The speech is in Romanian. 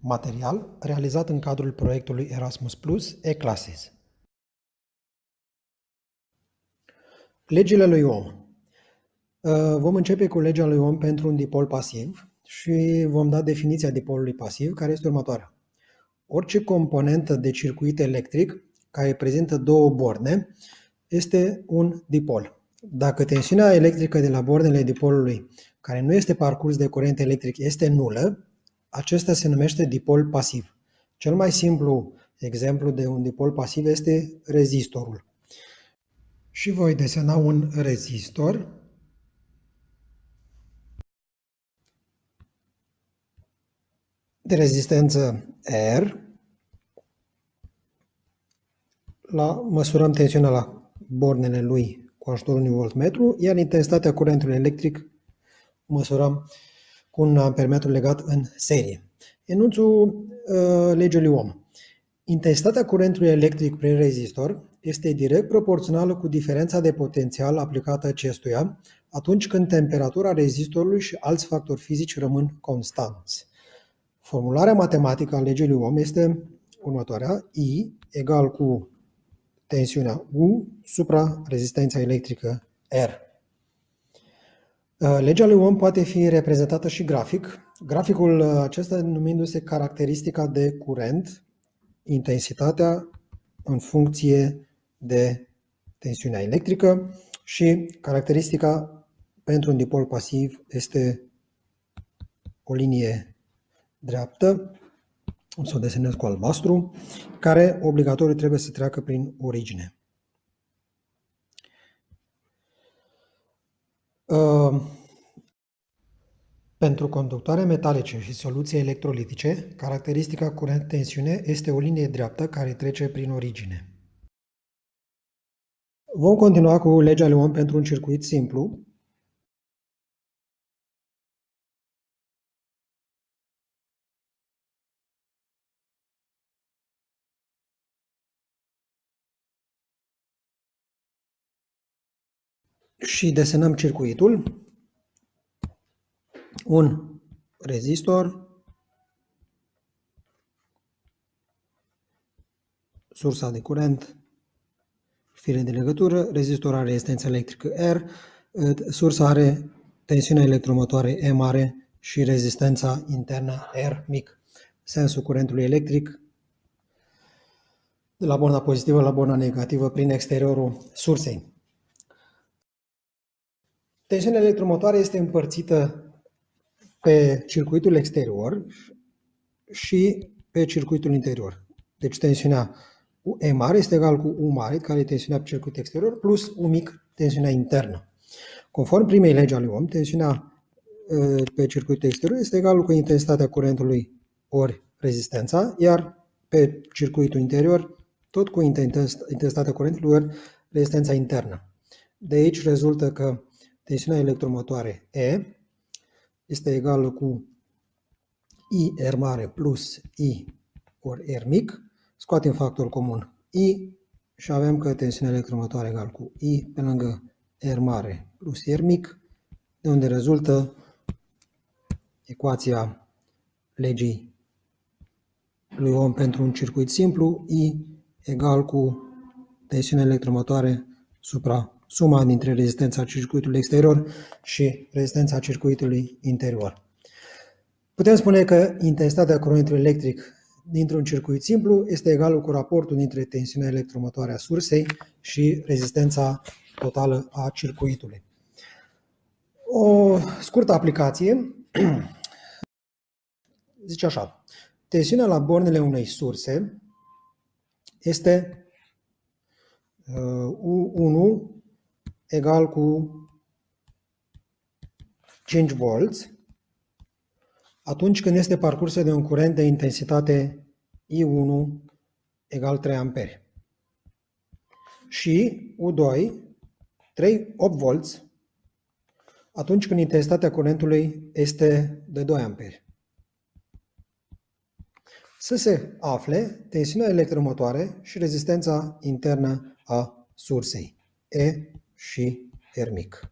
Material realizat în cadrul proiectului Erasmus Plus E-Classes. Legile lui Ohm. Vom începe cu legea lui Ohm pentru un dipol pasiv și vom da definiția dipolului pasiv, care este următoarea. Orice componentă de circuit electric care prezintă două borne este un dipol. Dacă tensiunea electrică de la bornele dipolului, care nu este parcurs de curent electric, este nulă, acesta se numește dipol pasiv. Cel mai simplu exemplu de un dipol pasiv este rezistorul. Și voi desena un rezistor de rezistență R. Măsurăm tensiunea la bornele lui cu ajutorul unui voltmetru, iar intensitatea curentului electric măsurăm cu un ampermetru legat în serie. Enunțul legii lui Ohm. Intensitatea curentului electric prin rezistor este direct proporțională cu diferența de potențial aplicată acestuia atunci când temperatura rezistorului și alți factori fizici rămân constanți. Formularea matematică a legii lui Ohm este următoarea: I egal cu tensiunea U supra rezistența electrică R. Legea lui Ohm poate fi reprezentată și grafic. Graficul acesta numindu-se caracteristica de curent, intensitatea în funcție de tensiunea electrică, și caracteristica pentru un dipol pasiv este o linie dreaptă, o să o desenez cu albastru, care obligatoriu trebuie să treacă prin origine. Pentru conductoare metalice și soluții electrolitice, caracteristica curent-tensiune este o linie dreaptă care trece prin origine. Vom continua cu legea lui Ohm pentru un circuit simplu. Și desenăm circuitul. Un rezistor, sursa de curent, fire de legătură, rezistorul are rezistență electrică R, sursa are tensiune electromotoare E mare și rezistența internă R mic. Sensul curentului electric de la borna pozitivă la borna negativă prin exteriorul sursei. Tensiunea electromotoare este împărțită pe circuitul exterior și pe circuitul interior. Deci tensiunea E mare este egal cu U mare, care e tensiunea pe circuitul exterior, plus U mic, tensiunea internă. Conform primei legi a lui Ohm, tensiunea pe circuitul exterior este egală cu intensitatea curentului ori rezistența, iar pe circuitul interior tot cu intensitatea curentului ori rezistența internă. De aici rezultă că tensiunea electromotoare E este egală cu I R mare plus I ori R mic. Scoatem factorul comun I și avem că tensiunea electromotoare egal cu I pe lângă R mare plus R mic, de unde rezultă ecuația legii lui Ohm pentru un circuit simplu, I egal cu tensiunea electromotoare supra suma dintre rezistența circuitului exterior și rezistența circuitului interior. Putem spune că intensitatea curentului electric dintr-un circuit simplu este egală cu raportul dintre tensiunea electromotoare a sursei și rezistența totală a circuitului. O scurtă aplicație zice așa: tensiunea la bornele unei surse este U1 egal cu 5 volți atunci când este parcursă de un curent de intensitate I1 egal 3 amperi. Și U2 8 volți atunci când intensitatea curentului este de 2 amperi. Să se afle tensiunea electromotoare și rezistența internă a sursei, E și R mic.